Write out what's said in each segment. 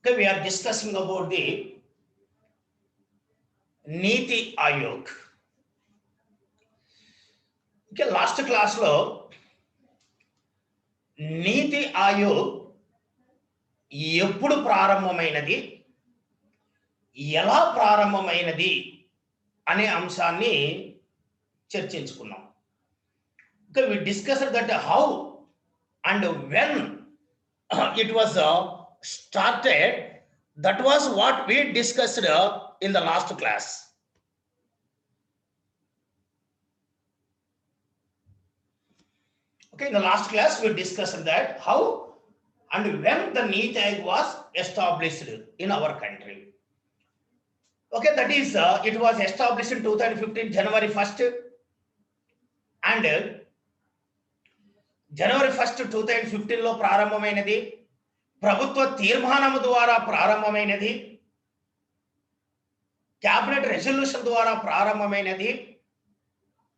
Okay, we are discussing about the Niti Ayog. Okay, last class లో నీతి ఆయోగ్ ఎప్పుడు ప్రారంభమైనది, ఎలా ప్రారంభమైనది అనే అంశాన్ని చర్చించుకున్నాం. Okay, we discussed that how and when it was started. That was what we discussed in the last class. Okay, in the last class we discussed that how and when the Niti Ayog was established in our country. Okay, that is it was established in 2015 January 1st, and January 1st 2015 లో ప్రారంభమైనది, ప్రభుత్వ తీర్మానము ద్వారా ప్రారంభమైనది, cabinet resolution ద్వారా ప్రారంభమైనది.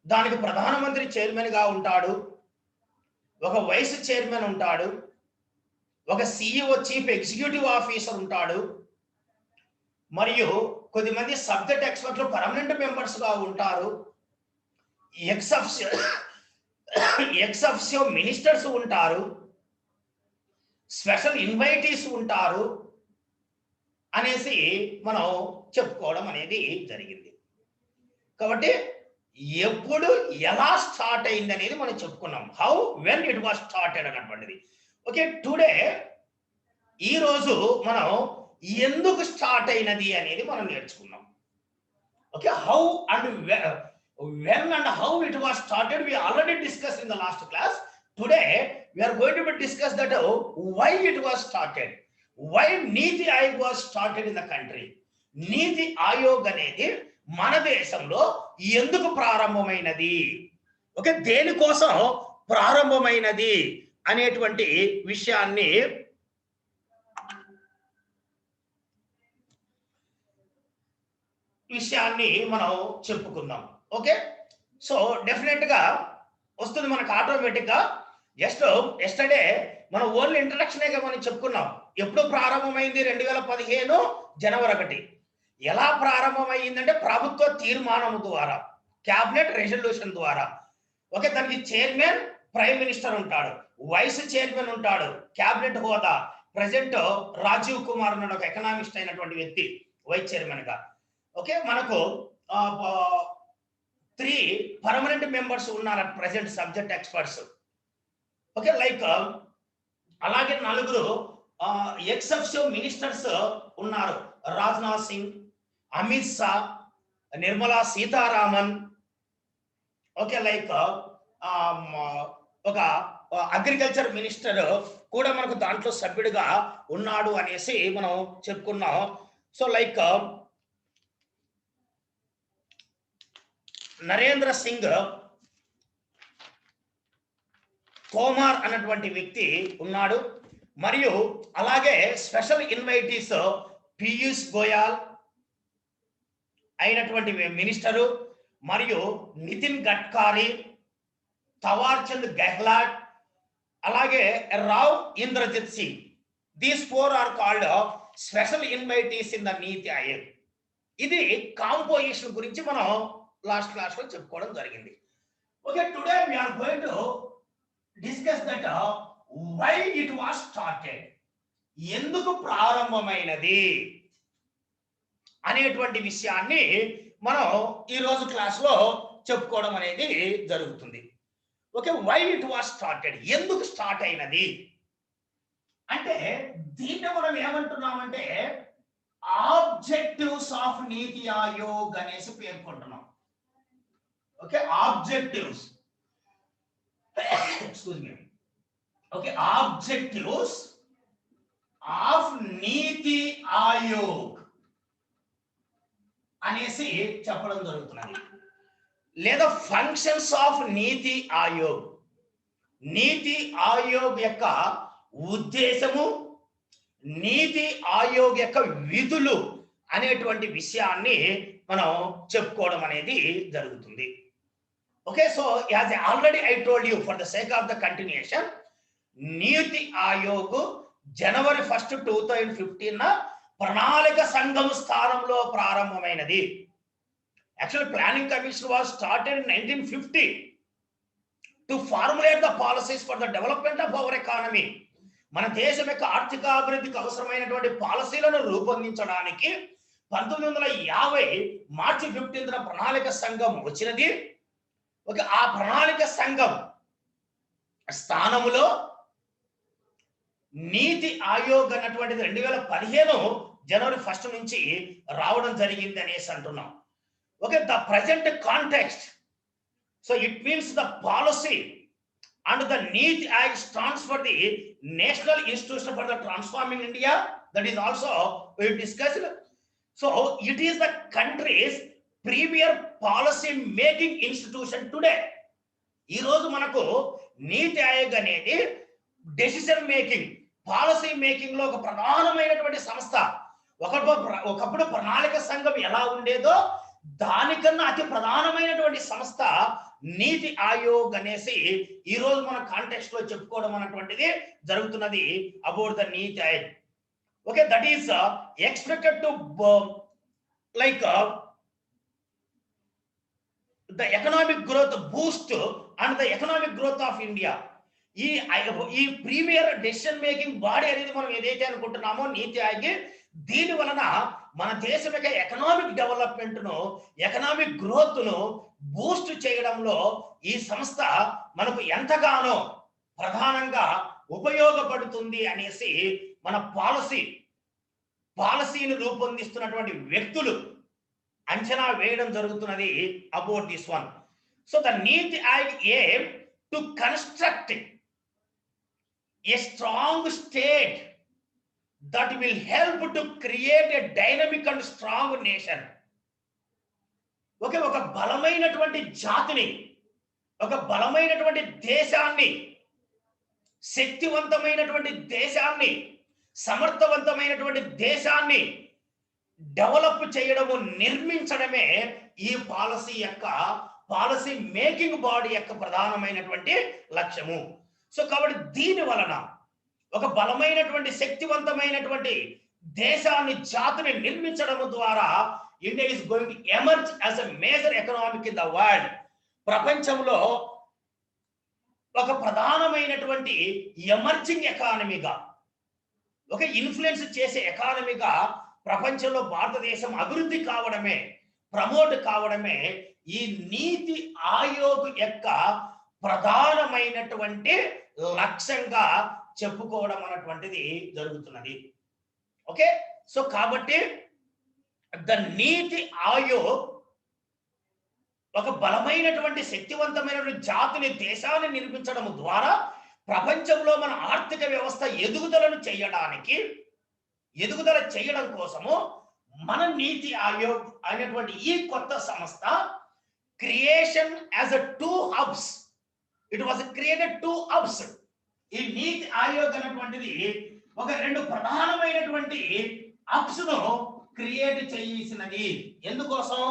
దానికి ప్రధానమంత్రి chairman గా ఉంటాడు, ఒక vice chairman ఉంటాడు, ఒక సిఇఓ చీఫ్ ఎగ్జిక్యూటివ్ ఆఫీసర్ ఉంటాడు, మరియు కొద్దిమంది సబ్జెక్ట్ ఎక్స్పర్ట్లు పర్మనెంట్ మెంబర్స్ గా ఉంటారు, ఎక్స్-అఫిషియో మినిస్టర్స్ ఉంటారు, స్పెషల్ ఇన్వైటీస్ ఉంటారు అనేసి మనం చెప్పుకోవడం అనేది జరిగింది. కాబట్టి ఎప్పుడు ఎలా స్టార్ట్ అయింది అనేది మనం చెప్పుకున్నాం, how when it was started అన్నటువంటిది. ఓకే, టుడే ఈరోజు మనం ఎందుకు స్టార్ట్ అయినది అనేది మనం నేర్చుకున్నాం. Okay, how and when and how it was started we already discussed in the last class. Today we are going to discuss that why it was started, why Niti Ayog was started in the country. Niti Ayog అనేది మన దేశంలో ఎందుకు ప్రారంభమైనది, okay, దేనికోసం ప్రారంభమైనది అనేటువంటి విషయాన్ని మనం చెప్పుకుందాం. Okay, so definite గా వస్తుంది మనకు ఆటోమేటిక్ గా. జస్ట్ ఎస్టర్డే మనం ఓన్లీ ఇంట్రడక్షనే మనం చెప్పుకున్నాం. ఎప్పుడు ప్రారంభమైంది? 2015 జనవరి 1. ఎలా ప్రారంభమైందంటే ప్రభుత్వ తీర్మానం ద్వారా, క్యాబినెట్ రెజల్యూషన్ ద్వారా. ఓకే, దానికి చైర్మన్ ప్రైమ్ మినిస్టర్ ఉంటాడు, వైస్ చైర్మన్ ఉంటాడు, క్యాబినెట్ హోదా. ప్రెసిడెంట్ రాజీవ్ కుమార్ అన్న ఒక ఎకనామిస్ట్ అయినటువంటి వ్యక్తి వైస్ చైర్మన్ గా. ఓకే, మనకు 3 పర్మనెంట్ మెంబర్స్ ఉన్నారు present subject experts. Okay, like అలాగే 4 ఎక్స్-అఫిషియో మినిస్టర్స్ ఉన్నారు, రాజ్నాథ్ సింగ్, అమిత్ షా, నిర్మలా సీతారామన్. ఓకే, లైక్ ఒక అగ్రికల్చర్ మినిస్టర్ కూడా మనకు దాంట్లో సభ్యుడిగా ఉన్నాడు అనేసి మనం చెప్పుకున్నాం. సో లైక్ నరేంద్ర సింగ్ తోమార్ అన్నటువంటి వ్యక్తి ఉన్నాడు, మరియు అలాగే స్పెషల్ ఇన్వైటీస్ పీయూష్ గోయల్ అయినటువంటి మినిస్టరు, మరియు నితిన్ గడ్కరీ, తవార్ చంద్ గెహ్లాట్, అలాగే Rao Inderjit Singh. These 4 are called special invitees in the నీతి ఆయోగ్. ఇది కాంపోజిషన్ గురించి మనం లాస్ట్ క్లాస్ లో చెప్పుకోవడం జరిగింది. Okay, today we are going to discuss that why it was started, ఎందుకు ప్రారంభమైనది అనేటువంటి విషయాన్ని మనం ఈ రోజు క్లాస్ లో చెప్పుకోవడం అనేది జరుగుతుంది. Okay, why it was started, ఎందుకు స్టార్ట్ అయినది అంటే దీన్ని మనం ఏమంటున్నామంటే ఆబ్జెక్టివ్స్ ఆఫ్ నీతి ఆయోగ్ అనేసి పేర్కొంటున్నాం. Okay, objectives, excuse me, okay, objectives of Niti Aayog అనేసి చెప్పడం జరుగుతున్నది, లేదా ఫంక్షన్స్ ఆఫ్ నీతి ఆయోగ్. నీతి ఆయోగ్ యొక్క ఉద్దేశము, నీతి ఆయోగ్ యొక్క విధులు అనేటువంటి విషయాన్ని మనం చెప్పుకోవడం అనేది జరుగుతుంది. Okay, so as already I told you for the sake of the continuation, Niti Aayog జనవరి 1, 2015 ప్రణాళిక సంఘం స్థానంలో ప్రారంభమైనది. Actual planning commission was started in 1950 to formulate the policies for the development of our economy. మన దేశం యొక్క ఆర్థిక అభివృద్ధికి అవసరమైనటువంటి పాలసీలను రూపొందించడానికి 1950 మార్చి 15న ప్రణాళిక సంఘం వచ్చినది. ఆ ప్రణాళిక సంఘం స్థానములో నీతి ఆయోగ్ అన్నటువంటిది 2015 జనవరి 1 నుంచి రావడం జరిగింది అనేసి అంటున్నాం. The present context, so it means the policy and the NITI Aayog stands for the national institution for the transforming India, that is also we discussed. So it is the country's premier policy making institution today. ఈ రోజు మనకు నీతి ఆయోగ్ అనేది decision making, policy making లో ఒక ప్రధానమైనటువంటి సంస్థ. ఒకప్పుడు ప్రణాళిక సంఘం ఎలా ఉండేదో దానికన్నా అతి ప్రధానమైనటువంటి సంస్థ నీతి ఆయోగ్ అనేసి ఈ రోజు మన కాంటెక్స్ట్ లో చెప్పుకోవడం అన్నటువంటిది జరుగుతున్నది about the NITI Aayog. That is expected to like the economic growth boost and the economic growth of India. ఈ ప్రీమియర్ డెసిషన్ మేకింగ్ బాడీ అనేది మనం ఏదైతే అనుకుంటున్నామో నీతి ఆయోగ్, దీని వలన మన దేశం యొక్క ఎకనామిక్ డెవలప్మెంట్ ను, ఎకనామిక్ గ్రోత్ ను బూస్ట్ చేయడంలో ఈ సంస్థ మనకు ఎంతగానో ప్రధానంగా ఉపయోగపడుతుంది అనేసి మన పాలసీని రూపొందిస్తున్నటువంటి వ్యక్తులు అంచనా వేయడం జరుగుతున్నది about this one. So the NITI Aayog aim to construct a strong state that will help to create a dynamic and strong nation. ఒక బలమైనటువంటి జాతిని, ఒక బలమైనటువంటి దేశాన్ని, శక్తివంతమైనటువంటి దేశాన్ని, సమర్థవంతమైనటువంటి దేశాన్ని డెవలప్ చేయడము, నిర్మించడమే ఈ పాలసీ మేకింగ్ బాడీ యొక్క ప్రధానమైనటువంటి లక్ష్యము. సో కాబట్టి దీని వలన ఒక బలమైనటువంటి శక్తివంతమైనటువంటి దేశాన్ని, జాతిని నిర్మించడం ద్వారా India is going to emerge as a major economic in the world. ప్రపంచంలో ఒక ప్రధానమైనటువంటి ఎమర్జింగ్ ఎకానమీగా, ఒక ఇన్ఫ్లుయెన్స్ చేసే ఎకానమీగా ప్రపంచంలో భారతదేశం అభివృద్ధి కావడమే, ప్రమోట్ కావడమే ఈ నీతి ఆయోగ్ యొక్క ప్రధానమైనటువంటి లక్ష్యంగా చెప్పుకోవడం అన్నటువంటిది జరుగుతున్నది. సో కాబట్టి ద నీతి ఆయోగ్ ఒక బలమైనటువంటి శక్తివంతమైనటువంటి జాతిని, దేశాన్ని నిర్మించడం ద్వారా ప్రపంచంలో మన ఆర్థిక వ్యవస్థ ఎదుగుదల చేయడం కోసము మన నీతి ఆయోగ్ అనేటువంటి ఈ కొత్త సంస్థ creation as a 2 hubs. It was created 2 hubs. ఈ నీతి ఆయోగ్ అనేటువంటిది ఒక 2 ప్రధానమైనటువంటి hubs ను క్రియేట్ చేసినది. ఎందుకోసం?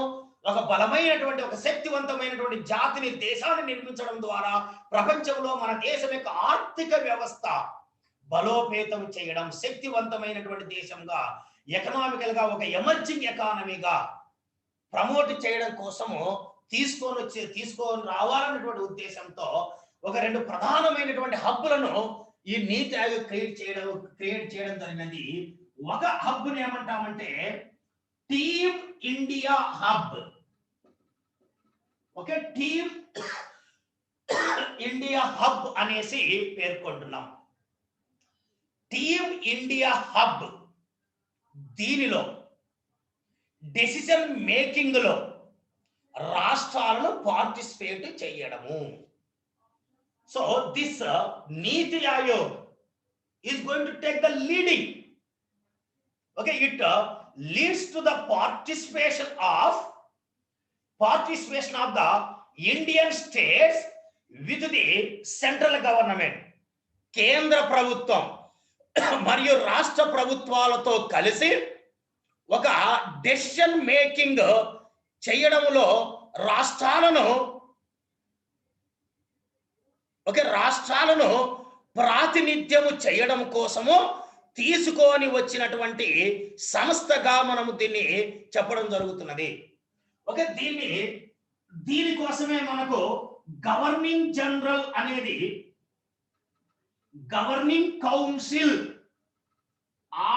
ఒక బలమైనటువంటి, ఒక శక్తివంతమైనటువంటి జాతిని, దేశాన్ని నిర్మించడం ద్వారా ప్రపంచంలో మన దేశం యొక్క ఆర్థిక వ్యవస్థ బలోపేతం చేయడం, శక్తివంతమైనటువంటి దేశంగా, ఎకనామికల్ గా ఒక ఎమర్జింగ్ ఎకానమీగా ప్రమోట్ చేయడం కోసము తీసుకొని రావాలన్నటువంటి ఉద్దేశంతో ఒక 2 ప్రధానమైనటువంటి హబ్బులను ఈ నీతి ఆయోగ్ క్రియేట్ చేయడం జరిగినది. ఒక హబ్బుని ఏమంటామంటే team India hub. Team India hub అనేసి పేర్కొంటున్నాం. టీమ్ ఇండియా హబ్ దీనిలో డెసిషన్ మేకింగ్ లో రాష్ట్రాలను పార్టిసిపేట్ చేయడము. So this NITI Aayog is going to take the leading. It leads to the participation of the Indian states with the central government. కేంద్ర ప్రభుత్వం మరియు రాష్ట్ర ప్రభుత్వాలతో కలిసి ఒక డెసిషన్ మేకింగ్ చేయడంలో రాష్ట్రాలను ప్రాతినిధ్యము చేయడం కోసము తీసుకొని వచ్చినటువంటి సంస్థగా మనము దీన్ని చెప్పడం జరుగుతున్నది. ఓకే, దీనికోసమే మనకు గవర్నింగ్ జనరల్ అనేది governing council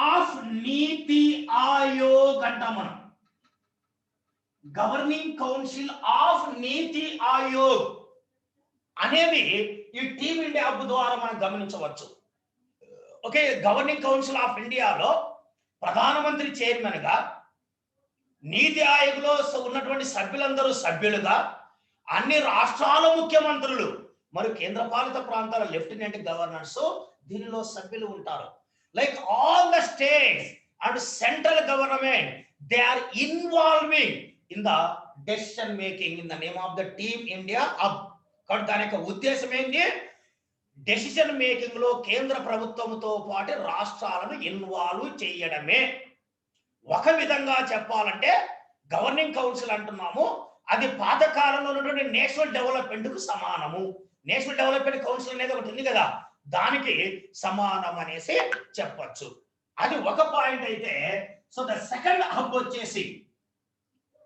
of Niti Aayog అంటాం మనం. Governing council of Niti Aayog అనేది ఈ టీమ్ ఇండియా హబ్ ద్వారా మనం గమనించవచ్చు. ఓకే, గవర్నింగ్ కౌన్సిల్ ఆఫ్ ఇండియాలో ప్రధానమంత్రి చైర్మన్ గా, నీతి ఆయోగ్ లో ఉన్నటువంటి సభ్యులందరూ సభ్యులుగా, అన్ని రాష్ట్రాల ముఖ్యమంత్రులు మరియు కేంద్రపాలిత ప్రాంతాల లెఫ్టినెంట్ గవర్నర్స్ దీనిలో సభ్యులు ఉంటారు. Like all the states and central government, they are involving in the decision making in the name of the Team India hub. కాబట్టి దాని యొక్క ఉద్దేశం ఏంటి? డెసిషన్ మేకింగ్ లో కేంద్ర ప్రభుత్వంతో పాటు రాష్ట్రాలను ఇన్వాల్వ్ చేయడమే. ఒక విధంగా చెప్పాలంటే గవర్నింగ్ కౌన్సిల్ అంటున్నాము, అది పాత కాలంలో ఉన్నటువంటి నేషనల్ డెవలప్మెంట్ కు సమానము. నేషనల్ డెవలప్మెంట్ కౌన్సిల్ అనేది ఒకటి ఉంది కదా, దానికి సమానం అనేసి చెప్పచ్చు. అది ఒక పాయింట్ అయితే, సో ద సెకండ్ హబ్ వచ్చేసి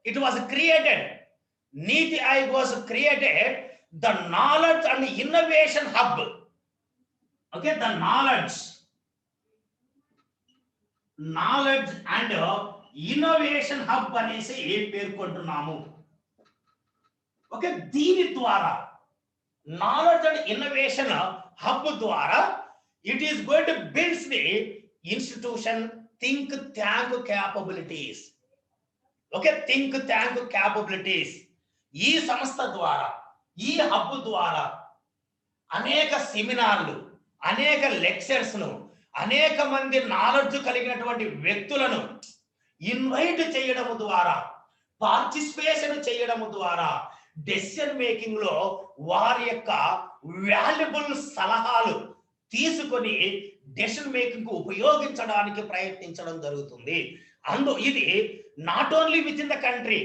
it was created, NITI Aayog was created the knowledge and innovation hub. Okay, the knowledge and innovation hub అనేసి పేర్కొంటున్నాము. ఓకే, దీని ద్వారా నాలెడ్జ్ అండ్ ఇన్నోవేషన్ హబ్ ద్వారా it is going to builds the institution think tank capabilities. Okay, think tank capabilities. ఈ సంస్థ ద్వారా, ఈ hub ద్వారా అనేక సెమినార్లు, అనేక లెక్చర్స్ ను, అనేక మంది నాలెడ్జ్ కలిగినటువంటి వ్యక్తులను ఇన్వైట్ చేయడము ద్వారా, పార్టిసిపేషన్ చేయడము ద్వారా డెసిషన్ మేకింగ్ లో వారి యొక్క వాల్యుబుల్ సలహాలు తీసుకొని డెసిషన్ మేకింగ్ కు ఉపయోగించడానికి ప్రయత్నించడం జరుగుతుంది. ఇది not only with in the country,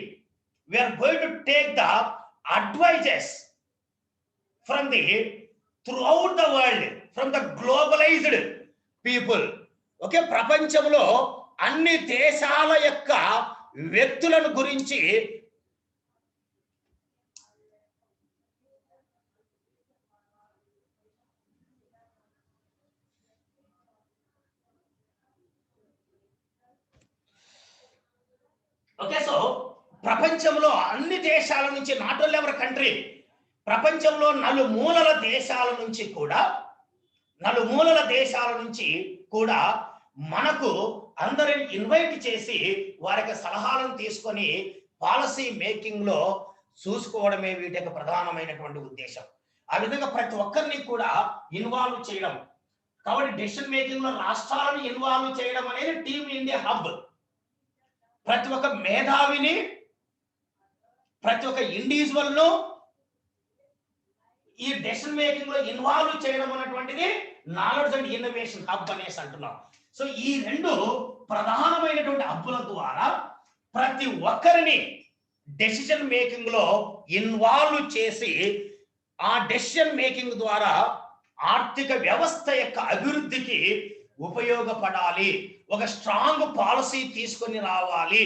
we're going to take the advises from the throughout the world, from the globalised people. Okay, ప్రపంచంలో అన్ని దేశాల యొక్క వ్యక్తులను గురించి ఓకే, సో ప్రపంచంలో అన్ని దేశాల నుంచి, నాట్ ఓన్లీ అవర్ కంట్రీ, ప్రపంచంలో నలుమూలల దేశాల నుంచి కూడా మనకు అందరిని ఇన్వైట్ చేసి వారికి సలహాలను తీసుకొని పాలసీ మేకింగ్ లో చూసుకోవడమే వీటి యొక్క ప్రధానమైనటువంటి ఉద్దేశం. ఆ విధంగా ప్రతి ఒక్కరిని కూడా ఇన్వాల్వ్ చేయడం. కాబట్టి డెసిషన్ మేకింగ్ లో రాష్ట్రాలను ఇన్వాల్వ్ చేయడం అనేది టీమ్ ఇండియా హబ్. ప్రతి ఒక్క మేధావిని, ప్రతి ఒక్క ఇండివిజువల్ ను ఈ డెసిషన్ మేకింగ్ లో ఇన్వాల్వ్ చేయడం అన్నటువంటిది నాలెడ్జ్ అండ్ ఇన్నోవేషన్ హబ్ అనేసి అంటున్నాం. సో ఈ రెండు ప్రధానమైనటువంటి హబ్బుల ద్వారా ప్రతి ఒక్కరిని డెసిషన్ మేకింగ్ లో ఇన్వాల్వ్ చేసి ఆ డెసిషన్ మేకింగ్ ద్వారా ఆర్థిక వ్యవస్థ యొక్క అభివృద్ధికి ఉపయోగపడాలి. ఒక స్ట్రాంగ్ పాలసీ తీసుకొని రావాలి.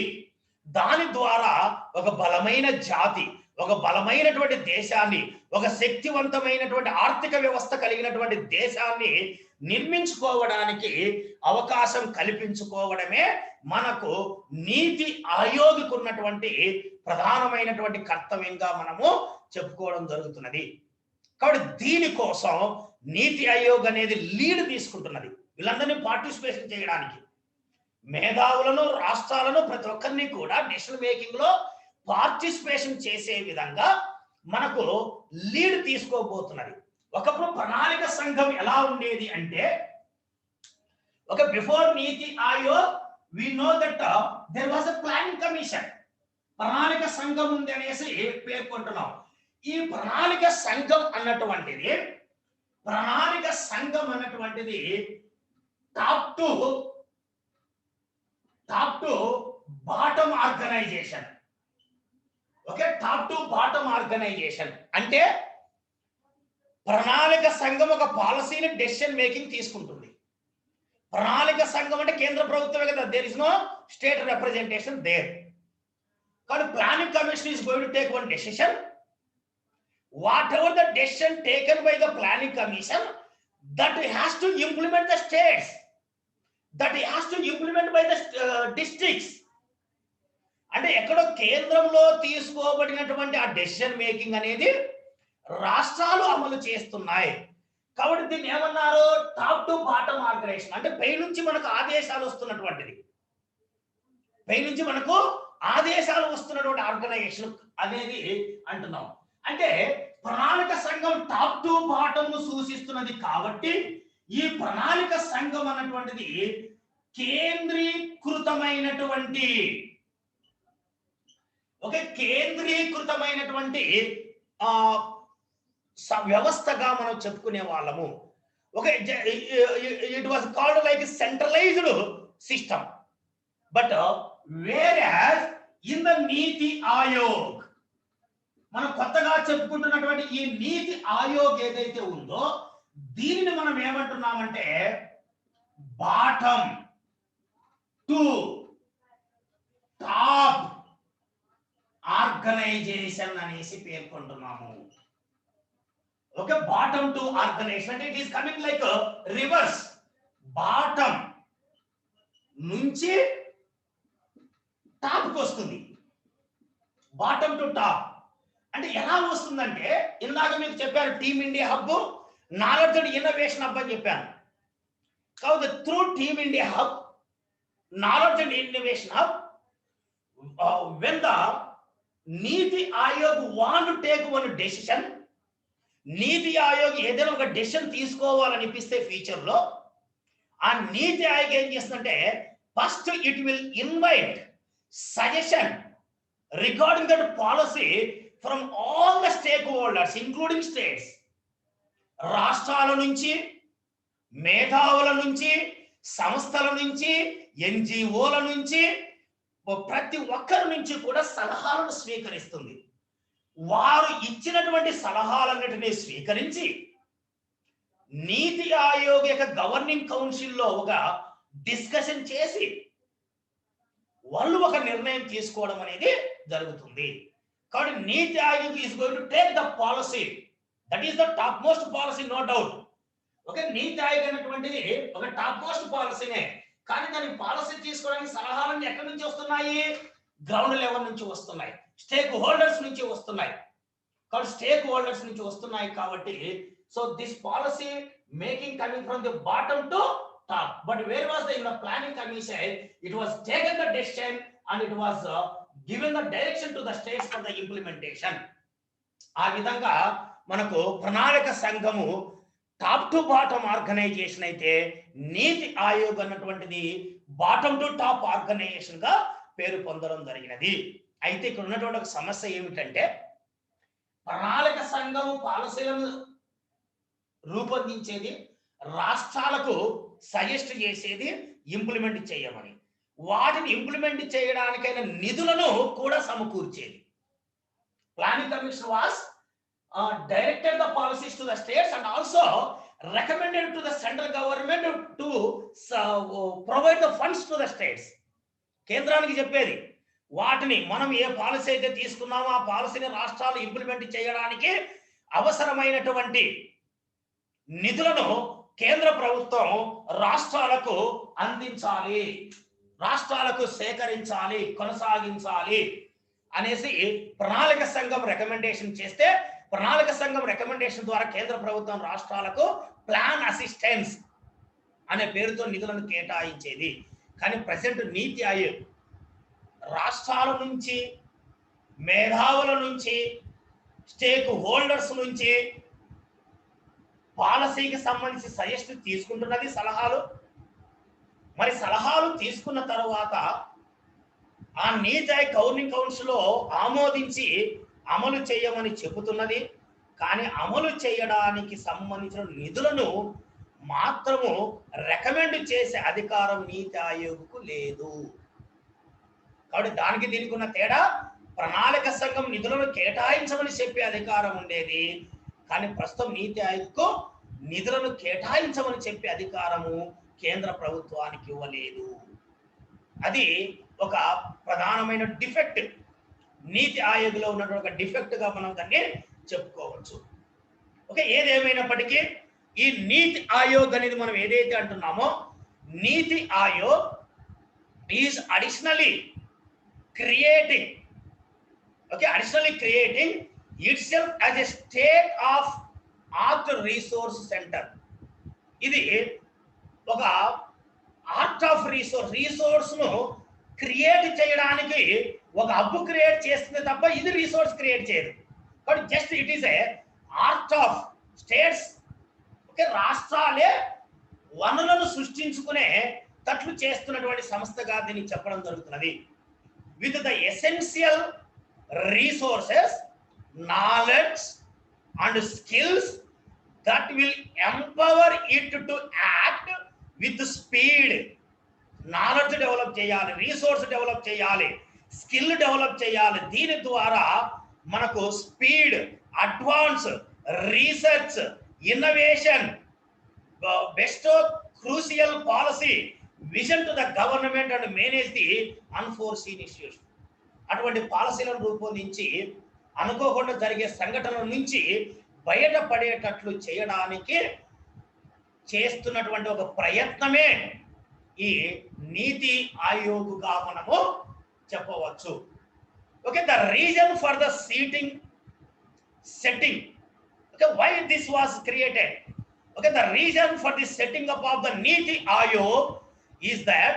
దాని ద్వారా ఒక బలమైన జాతి, ఒక బలమైనటువంటి దేశాన్ని, ఒక శక్తివంతమైనటువంటి ఆర్థిక వ్యవస్థ కలిగినటువంటి దేశాన్ని నిర్మించుకోవడానికి అవకాశం కల్పించుకోవడమే మనకు నీతి ఆయోగ్కు ఉన్నటువంటి ప్రధానమైనటువంటి కర్తవ్యంగా మనము చెప్పుకోవడం జరుగుతున్నది. కాబట్టి దీనికోసం నీతి ఆయోగ్ అనేది లీడ్ తీసుకుంటున్నది. వీళ్ళందరినీ పార్టిసిపేషన్ చేయడానికి మేధావులను, రాష్ట్రాలను, ప్రతి ఒక్కరిని కూడా డెసిషన్ మేకింగ్ లో పార్టిసిపేషన్ చేసే విధంగా మనకు లీడ్ తీసుకోబోతున్నది. ఒకప్పుడు ప్రణాళిక సంఘం ఎలా ఉండేది అంటే, ఒక before NITI Aayog we know that there was a planning commission. ప్రణాళిక సంఘం ఉంది అనేసి పేర్కొంటున్నాం. ఈ ప్రణాళిక సంఘం అన్నటువంటిది top to bottom organisation. Okay, top to bottom organisation అంటే ప్రణాళిక సంఘం ఒక పాలసీని డెసిషన్ మేకింగ్ తీసుకుంటుంది. ప్రణాళిక సంఘం అంటే కేంద్ర ప్రభుత్వమే కదా, there is no state representation there. కానీ planning commission is going to take one decision. Whatever the decision taken by the planning commission, that has to implement the states, that has to implement by the districts. అంటే ఎక్కడో కేంద్రంలో తీసుకోబడినటువంటి ఆ decision making అనేది రాష్ట్రాలు అమలు చేస్తున్నాయి. కాబట్టి దీన్ని ఏమన్నారు, టాప్ టు బాటమ్ ఆర్గనైజేషన్. అంటే పై నుంచి మనకు ఆదేశాలు వస్తున్నటువంటిది, పై నుంచి మనకు ఆదేశాలు వస్తున్నటువంటి ఆర్గనైజేషన్ అనేది అంటున్నాం. అంటే ప్రణాళిక సంఘం టాప్ టు బాటమ్ ను సూచిస్తున్నది. కాబట్టి ఈ ప్రణాళిక సంఘం అన్నటువంటిది కేంద్రీకృతమైనటువంటి కేంద్రీకృతమైనటువంటి వ్యవస్థగా మనం చెప్పుకునే వాళ్ళము. It was called like centralised system. But where in the నీతి ఆయోగ్, మనం కొత్తగా చెప్పుకుంటున్నటువంటి ఈ నీతి ఆయోగ్ ఏదైతే ఉందో దీనిని మనం ఏమంటున్నామంటే బాటమ్ టు టాప్ ఆర్గనైజేషన్ అనేసి పేర్కొంటున్నాము. ఓకే, బాటమ్ టు ఆర్గనైజేషన్ అంటే it is coming like reverse, bottom నుంచి టాప్ కి వస్తుంది, బాటమ్ టు టాప్. అంటే ఎలా వస్తుందంటే ఇందాక మీకు చెప్పాను team India hub, knowledge and innovation hub అని చెప్పాను. కాబట్టి through team India hub, knowledge and innovation hub, when the NITI Aayog want to take one decision, Niti Aayog ఏదైనా ఒక డెసిషన్ తీసుకోవాలనిపిస్తే ఫ్యూచర్ లో ఆ నీతి ఆయోగ్ ఏం చేస్తుందంటే first it will invite suggestion regarding that policy from all the stakeholders including states. రాష్ట్రాల నుంచి, మేధావుల నుంచి, సంస్థల నుంచి, ఎన్జిఓల నుంచి, ప్రతి ఒక్కరి నుంచి కూడా సలహాలను స్వీకరిస్తుంది. వారు ఇచ్చినటువంటి సలహాలన్నిటినీ స్వీకరించి నీతి ఆయోగ్ యొక్క గవర్నింగ్ కౌన్సిల్లో ఒక డిస్కషన్ చేసి వాళ్ళు ఒక నిర్ణయం తీసుకోవడం అనేది జరుగుతుంది. కాబట్టి NITI Aayog is going to take the policy, that is the top most policy, no doubt. Okay, NITI Aayog అనేటువంటిది ఒక టాప్ మోస్ట్ పాలసీనే. కానీ దాని పాలసీ తీసుకోవడానికి సలహాలన్నీ ఎక్కడి నుంచి వస్తున్నాయి, గ్రౌండ్ లెవెల్ నుంచి వస్తున్నాయి, స్టేక్ హోల్డర్స్ నుంచి వస్తున్నాయి. కాబట్టి స్టేక్ హోల్డర్స్ నుంచి వస్తున్నాయి కాబట్టి so this policy making coming from the bottom to top. But where was the in the planning commission, it was taken the decision and it was given the direction to the states for the implementation. ఆ విధంగా మనకు ప్రణాళిక సంఘము top to bottom organisation అయితే నీతి ఆయోగ్ అన్నటువంటిది bottom to top organisation గా పేరు పొందడం జరిగినది. అయితే ఇక్కడ ఉన్నటువంటి ఒక సమస్య ఏమిటంటే ప్రణాళిక సంఘము పాలసీలను రూపొందించేది, రాష్ట్రాలకు సజెస్ట్ చేసేది, ఇంప్లిమెంట్ చేయమని, వాటిని ఇంప్లిమెంట్ చేయడానికైన నిధులను కూడా సమకూర్చేది. Planning commission was directed the policies to the states and also recommended to the central government to provide the funds to the states. కేంద్రానికి చెప్పేది వాటిని మనం ఏ పాలసీ అయితే తీసుకున్నామో ఆ పాలసీని రాష్ట్రాలు ఇంప్లిమెంట్ చేయడానికి అవసరమైనటువంటి నిధులను కేంద్ర ప్రభుత్వం రాష్ట్రాలకు అందించాలి, రాష్ట్రాలకు సేకరించాలి, కొనసాగించాలి అనేసి ప్రణాళిక సంఘం రికమెండేషన్ చేస్తే ప్రణాళిక సంఘం రికమెండేషన్ ద్వారా కేంద్ర ప్రభుత్వం రాష్ట్రాలకు ప్లాన్ అసిస్టెన్స్ అనే పేరుతో నిధులను కేటాయించేది. కానీ ప్రెసెంట్ నీతి ఆయోగ్ రాష్ట్రాల నుంచి, మేధావుల నుంచి, స్టేక్ హోల్డర్స్ నుంచి పాలసీకి సంబంధించి సజెస్ట్ తీసుకుంటున్నది, సలహాలు. మరి సలహాలు తీసుకున్న తర్వాత ఆ నీతి ఆయోగ్ గవర్నింగ్ కౌన్సిల్ ఆమోదించి అమలు చేయమని చెబుతున్నది. కానీ అమలు చేయడానికి సంబంధించిన నిధులను మాత్రము రికమెండ్ చేసే అధికారం నీతి ఆయోగ్కు లేదు. కాబట్టి దానికి దీనికి ఉన్న తేడా, ప్రణాళిక సంఘం నిధులను కేటాయించమని చెప్పే అధికారం ఉండేది, కానీ ప్రస్తుతం నీతి ఆయోగ్కు నిధులను కేటాయించమని చెప్పే అధికారము కేంద్ర ప్రభుత్వానికి ఇవ్వలేదు. అది ఒక ప్రధానమైన డిఫెక్ట్, నీతి ఆయోగ్లో ఉన్నటువంటి ఒక డిఫెక్ట్ గా మనం దాన్ని చెప్పుకోవచ్చు. ఓకే, ఏదేమైనప్పటికీ ఈ నీతి ఆయోగ్ అనేది మనం ఏదైతే అంటున్నామో, నీతి Aayog is additionally creating itself as a state of art resource center. ఇది ఒక ఆర్ట్ ఆఫ్ రిసోర్స్ ను క్రియేట్ చేయడానికి ఒక హబ్ క్రియేట్ చేస్తుంది తప్ప ఇది రిసోర్స్ క్రియేట్ చేయదు. But just it is a art of states. Okay, రాష్ట్రాలే వనరులను సృష్టించుకునే తట్లు చేస్తున్నటువంటి సంస్థగా దీన్ని చెప్పడం జరుగుతున్నది. With the essential resources, knowledge and skills that will empower it to act with speed. Knowledge develop చేయాలి, రిసోర్స్ డెవలప్ చేయాలి, స్కిల్ డెవలప్ చేయాలి. దీని ద్వారా మనకు speed, advance, research, innovation, best crucial policy, vision to the government and manage the unforeseen issues. అటువంటి పాలసీలను రూపొందించి అనుకోకుండా జరిగే సంఘటనల నుంచి బయటపడేటట్లు చేయడానికి చేస్తున్నటువంటి ఒక ప్రయత్నమే ఈ నీతి ఆయోగ్గా మనము చెప్పవచ్చు. Okay, the reason for the setting, okay, why this was created. Okay, the reason for the setting up of the Niti Ayog is that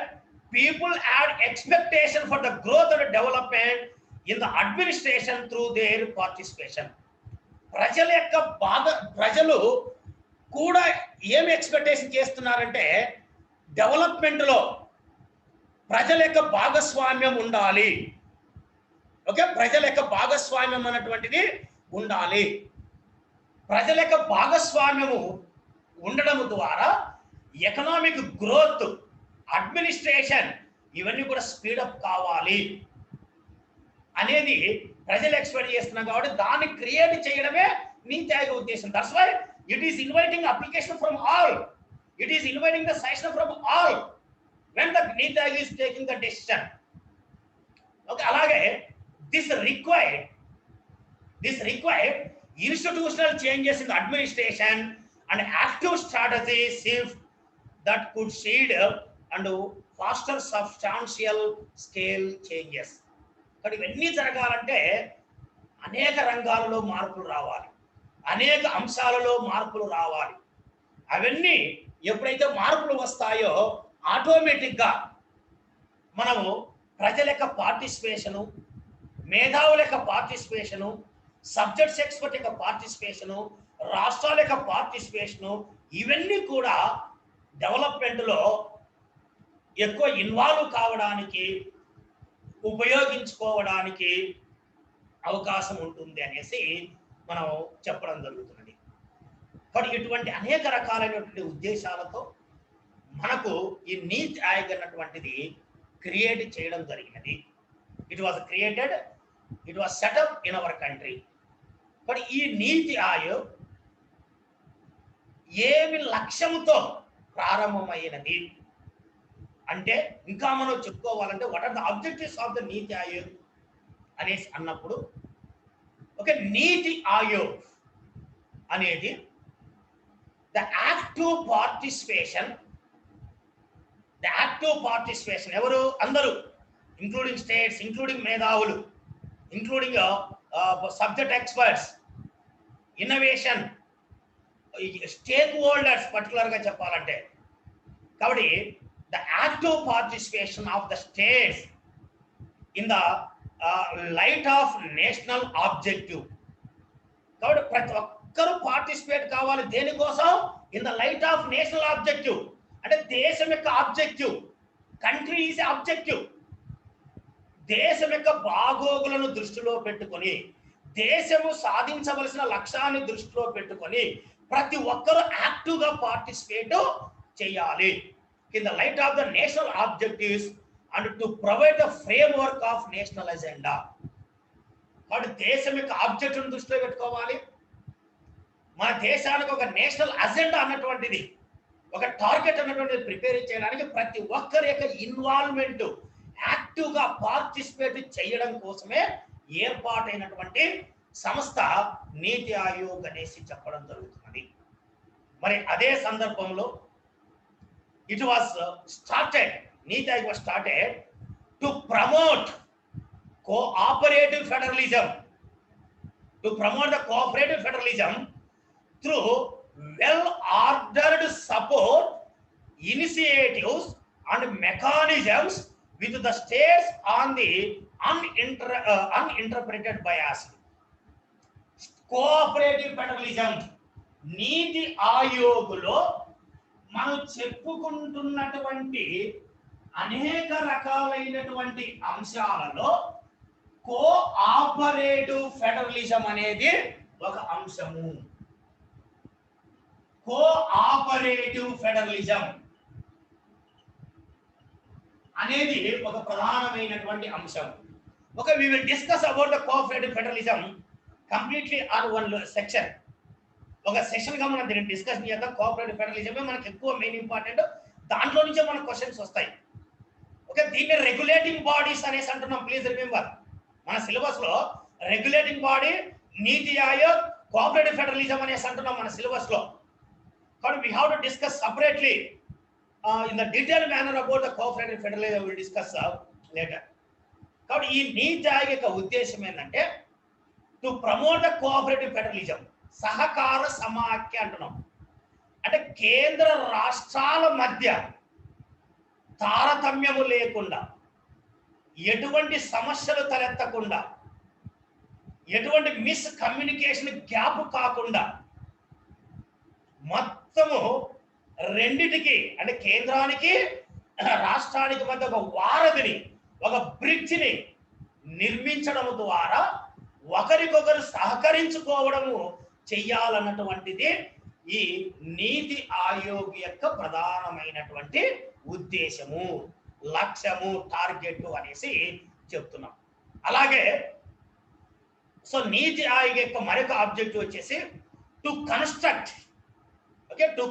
people had expectation for the growth and development in the administration through their participation. ప్రజలు కూడా ఏం expectation చేస్తున్నారంటే, development లో ప్రజల యొక్క భాగస్వామ్యం ఉండాలి. Okay, ప్రజల యొక్క భాగస్వామ్యం అన్నటువంటిది ఉండాలి. ప్రజల యొక్క భాగస్వామ్యము ఉండడం ద్వారా ఎకనామిక్ గ్రోత్, అడ్మినిస్ట్రేషన్ ఇవన్నీ కూడా స్పీడప్ కావాలి అనేది ప్రజలు ఎక్స్పెక్ట్ చేస్తున్నారు. కాబట్టి దాన్ని క్రియేట్ చేయడమే నీతి ఆయోగ్ ఉద్దేశం. That's why it is inviting application from all, it is inviting the suggestion from all when the NITI Aayog is taking the decision. Okay, అలాగే this required institutional changes in the administration and active strategy shift that could seed and foster substantial scale changes. కానీ ఇవన్నీ జరగాలంటే అనేక రంగాలలో మార్పులు రావాలి, అనేక అంశాలలో మార్పులు రావాలి. అవన్నీ ఎప్పుడైతే మార్పులు వస్తాయో ఆటోమేటిక్గా మనము ప్రజల యొక్క పార్టిసిపేషను, మేధావుల యొక్క పార్టిసిపేషను, సబ్జెక్ట్స్ ఎక్స్పర్ట్ యొక్క పార్టిసిపేషను, రాష్ట్రాల యొక్క పార్టిసిపేషను, ఇవన్నీ కూడా డెవలప్మెంట్లో ఎక్కువ ఇన్వాల్వ్ కావడానికి, ఉపయోగించుకోవడానికి అవకాశం ఉంటుంది అనేసి మనం చెప్పడం జరుగుతున్నది. కానీ ఇటువంటి అనేక రకాలైనటువంటి ఉద్దేశాలతో మనకు ఈ నీతి ఆయోగ్ అన్నటువంటిది క్రియేట్ చేయడం జరిగినది. It was setup in our country. But ఈ నీతి ఆయోగ్ ఏమి లక్ష్యంతో ప్రారంభమైనది అంటే, ఇంకా మనం చెప్పుకోవాలంటే what are the objectives of the నీతి ఆయోగ్ అనేసి అన్నప్పుడు, ఓకే, నీతి ఆయోగ్ అనేది ద యాక్టివ్ పార్టిసిపేషన్ ఎవరు? అందరూ, ఇంక్లూడింగ్ స్టేట్స్, ఇంక్లూడింగ్ మేధావులు, including subject experts, innovation, stake holders పర్టికులర్గా చెప్పాలంటే. కాబట్టి the active participation of the states in the light of national objective. కాబట్టి ప్రతి ఒక్కరూ పార్టిసిపేట్ కావాలి. దేనికోసం? In the light of national objective. అంటే దేశం యొక్క ఆబ్జెక్టివ్, కంట్రీ ఈజ్ ఆబ్జెక్టివ్. దేశం యొక్క బాగోగులను దృష్టిలో పెట్టుకొని, దేశము సాధించవలసిన లక్ష్యాన్ని దృష్టిలో పెట్టుకొని ప్రతి ఒక్కరూ యాక్టివ్గా పార్టిసిపేట్ చేయాలి. In the light of the national objectives and to provide the framework of national agenda. కాబట్టి దేశం యొక్క ఆబ్జెక్టివ్ని దృష్టిలో పెట్టుకోవాలి. మన దేశానికి ఒక నేషనల్ అజెండా అన్నటువంటిది ఒక టార్గెట్ అన్నటువంటిది ప్రిపేర్ చేయడానికి ప్రతి ఒక్కరి యొక్క ఇన్వాల్వ్మెంట్, యాక్టివ్గా పార్టిసిపేట్ చేయడం కోసమే ఏర్పాటైనటువంటి సంస్థ నీతి ఆయోగ్ అనేసి చెప్పడం జరుగుతున్నది. మరి అదే సందర్భంలో it was started, NITI Aayog was started to promote cooperative federalism, to promote the cooperative federalism through well-ordered support initiatives and mechanisms with the states on the uninterpreted bias. Cooperative federalism నీతి ఆయోగ్లో మనం చెప్పుకుంటున్నటువంటి అనేక రకాలైనటువంటి అంశాలలో కోఆపరేటివ్ ఫెడరలిజం అనేది ఒక అంశము. Cooperative federalism అనేది ఒక ప్రధానమైనటువంటి అంశం. Okay, we will discuss about the cooperative federalism completely on one section. ఒక సెషన్ గా మనం దీన్ని డిస్కషన్ చేద్దాం. కోఆపరేటివ్ ఫెడరలిజం మనకి ఎక్కువ మెయిన్ ఇంపార్టెంట్, దాంట్లో నుంచే మనకు క్వశ్చన్స్ వస్తాయి. ఓకే, దీన్ని రెగ్యులేటింగ్ బాడీస్ అనేసి అంటున్నాం. ప్లీజ్ రిమెంబర్, మన సిలబస్ లో రెగ్యులేటింగ్ బాడీ నీతి ఆయోగ్ కోఆపరేటివ్ ఫెడరలిజం అనేసి అంటున్నాం మన సిలబస్ లో. కాబట్టి we have to discuss separately in the detailed manner about the cooperative federalism. We will discuss later. కాబట్టి ఈ నీతి ఆయోగ్ యొక్క ఉద్దేశం ఏంటంటే to promote the cooperative federalism, సహకార సమాఖ్య అంటున్నాం. అంటే కేంద్ర రాష్ట్రాల మధ్య తారతమ్యము లేకుండా, ఎటువంటి సమస్యలు తలెత్తకుండా, ఎటువంటి మిస్ కమ్యూనికేషన్ గ్యాప్ కాకుండా మొత్తము రెండిటికి అంటే కేంద్రానికి రాష్ట్రానికి మధ్య ఒక వారధిని, ఒక బ్రిడ్జిని నిర్మించడం ద్వారా ఒకరికొకరు సహకరించుకోవడము చెయ్యాలన్నటువంటిది ఈ నీతి ఆయోగ్ యొక్క ప్రధానమైనటువంటి ఉద్దేశము, లక్ష్యము, టార్గెట్ అనేసి చెప్తున్నాం. అలాగే సో నీతి ఆయోగ్ యొక్క మరొక ఆబ్జెక్టివ్ వచ్చేసి to construct, okay, to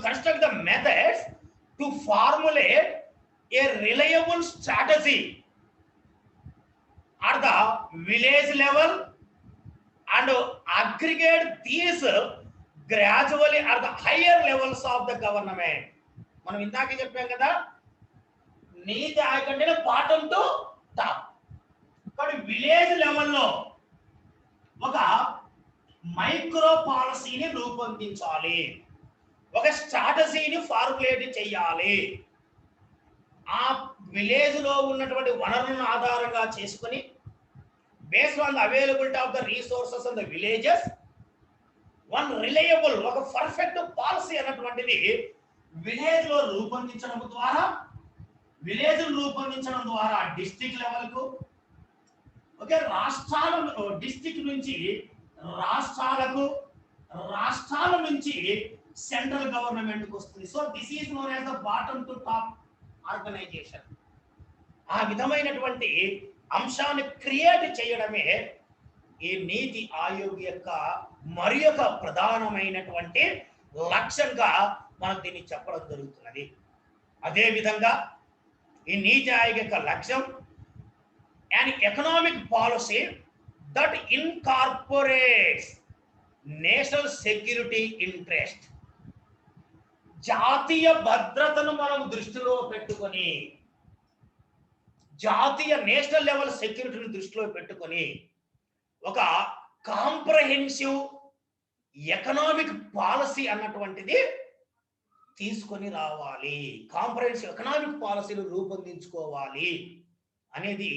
construct the methods to formulate a reliable strategy at the village level and aggregate these gradually at the higher levels of the government. మనం ఇందాక చెప్పాం కదా, నీతి ఆయోగ్ అంటే బాటమ్ టు టాప్. కానీ village లెవెల్లో ఒక micro పాలసీని రూపొందించాలి, ఒక స్ట్రాటజీని ఫార్ములేట్ చేయాలి. ఆ విలేజ్ లో ఉన్నటువంటి వనరులను ఆధారంగా చేసుకుని based on the availability of the resources on the villages one reliable, ఒక పర్ఫెక్ట్ పాలసీ అన్నటువంటిది విలేజ్ లో రూపొందించడం ద్వారా, విలేజ్ రూపొందించడం ద్వారా డిస్ట్రిక్ట్ లెవెల్ కు, ఓకే, రాష్ట్రాల డిస్ట్రిక్ట్ నుంచి రాష్ట్రాలకు, రాష్ట్రాల నుంచి సెంట్రల్ గవర్నమెంట్ కు వస్తుంది. So this is known as the bottom to top organisation. ఆ విధమైనటువంటి అంశాన్ని క్రియేట్ చేయడమే ఈ నీతి ఆయోగ్ యొక్క మరి ఒక ప్రధానమైనటువంటి లక్ష్యంగా మనం దీన్ని చెప్పడం జరుగుతున్నది. అదే విధంగా ఈ నీతి ఆయోగ్ యొక్క లక్ష్యం an economic policy that incorporates national security interest, జాతీయ భద్రతను మనం దృష్టిలో పెట్టుకొని, జాతీయ నేషనల్ లెవెల్ సెక్యూరిటీని దృష్టిలో పెట్టుకొని ఒక కాంప్రహెన్సివ్ ఎకనామిక్ పాలసీ అన్నటువంటిది తీసుకొని రావాలి, కాంప్రహెన్సివ్ ఎకనామిక్ పాలసీని రూపొందించుకోవాలి అనేది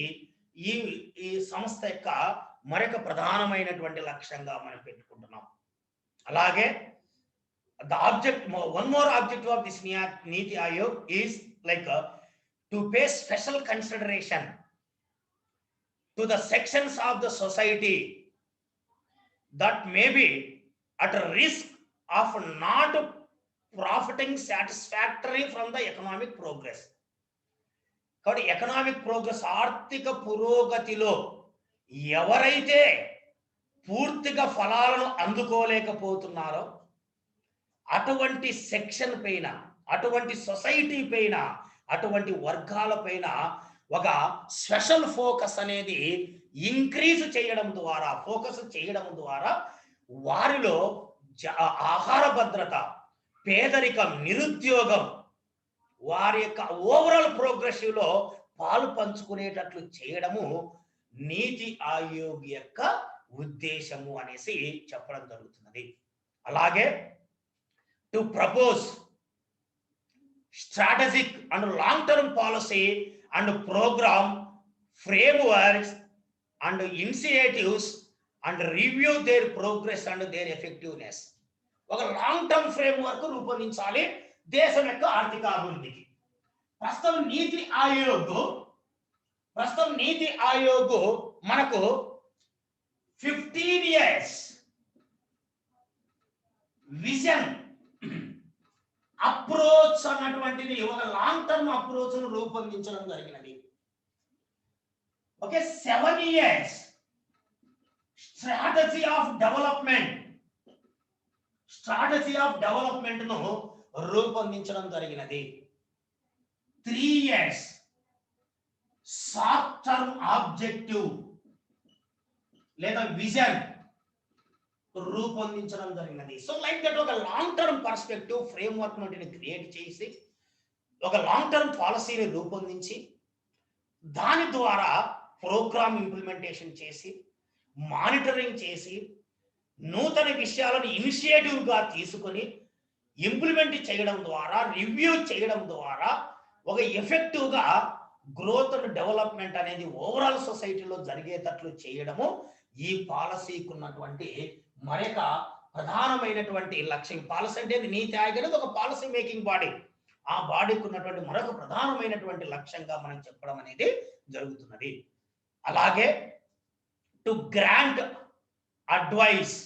ఈ ఈ సంస్థ యొక్క మరొక ప్రధానమైనటువంటి లక్ష్యంగా మనం పెట్టుకుంటున్నాం. అలాగే the object, one more objective of this Niti Ayog is like to pay special consideration to the sections of the society that may be at a risk of not profiting satisfactorily from the economic progress. కాబట్టి economic progress, ఆర్థిక పురోగతిలో ఎవరైతే పూర్తిగా ఫలాలను అందుకోలేకపోతున్నారో అటువంటి section పైన, అటువంటి society పైన, అటువంటి వర్గాల పైన ఒక స్పెషల్ ఫోకస్ అనేది ఇంక్రీజ్ చేయడం ద్వారా, ఫోకస్ చేయడం ద్వారా వారిలో ఆహార భద్రత, పేదరికం, నిరుద్యోగం, వారి యొక్క ఓవరాల్ ప్రోగ్రెసివ్లో పాలు పంచుకునేటట్లు చేయడము నీతి ఆయోగ్ యొక్క ఉద్దేశము అనేసి చెప్పడం జరుగుతున్నది. అలాగే to propose strategic and long term policy and programme frameworks and initiatives and review their progress and their effectiveness. ఒక లాంగ్ టర్మ్ ఫ్రేమ్వర్క్ రూపొందించాలి దేశం యొక్క ఆర్థిక అభివృద్ధికి. ప్రస్తుతం నీతి ఆయోగ్ మనకు 15 years విజన్ అప్రోచ్ అన్నటువంటిది, ఒక లాంగ్ టర్మ్ అప్రోచ్ ను రూపొందించడం జరిగినది. Okay, 7 years strategy of development ను రూపొందించడం జరిగినది. 3 years షార్ట్ టర్మ్ ఆబ్జెక్టివ్ లేదా విజన్ రూపొందించడం జరిగినది. సో లైక్ దట్ ఒక లాంగ్ టర్మ్ పర్స్పెక్టివ్ ఫ్రేమ్వర్క్ నుండి క్రియేట్ చేసి ఒక లాంగ్ టర్మ్ పాలసీని రూపొందించి దాని ద్వారా ప్రోగ్రామ్ ఇంప్లిమెంటేషన్ చేసి మానిటరింగ్ చేసి నూతన విషయాలను ఇనిషియేటివ్గా తీసుకొని ఇంప్లిమెంట్ చేయడం ద్వారా, రివ్యూ చేయడం ద్వారా ఒక ఎఫెక్టివ్గా గ్రోత్ అండ్ డెవలప్మెంట్ అనేది ఓవరాల్ సొసైటీలో జరిగేటట్లు చేయడము ఈ పాలసీకి ఉన్నటువంటి మరొక ప్రధానమైనటువంటి లక్ష్యం. పాలసీ అంటే నీతి ఆయోగ్ అనేది ఒక పాలసీ మేకింగ్ బాడీ. ఆ బాడీకి ఉన్నటువంటి మరొక ప్రధానమైనటువంటి లక్ష్యంగా మనం చెప్పడం అనేది జరుగుతున్నది. అలాగే to grant advice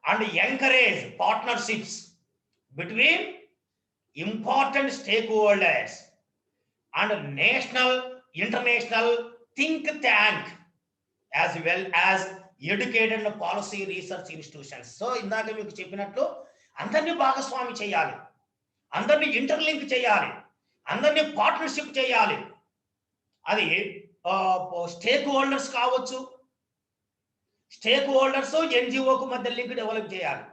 and encourage partnerships between important stakeholders and national, international think tank as well as educated and policy research institutions. So ఇందాక మీకు చెప్పినట్లు అందరినీ భాగస్వామి చేయాలి, అందరినీ ఇంటర్లింక్ చేయాలి, అందరినీ పార్ట్నర్షిప్ చేయాలి. అది స్టేక్ హోల్డర్స్ కావచ్చు, స్టేక్ హోల్డర్స్ ఎన్జిఓకు మధ్య లింక్ డెవలప్ చేయాలి,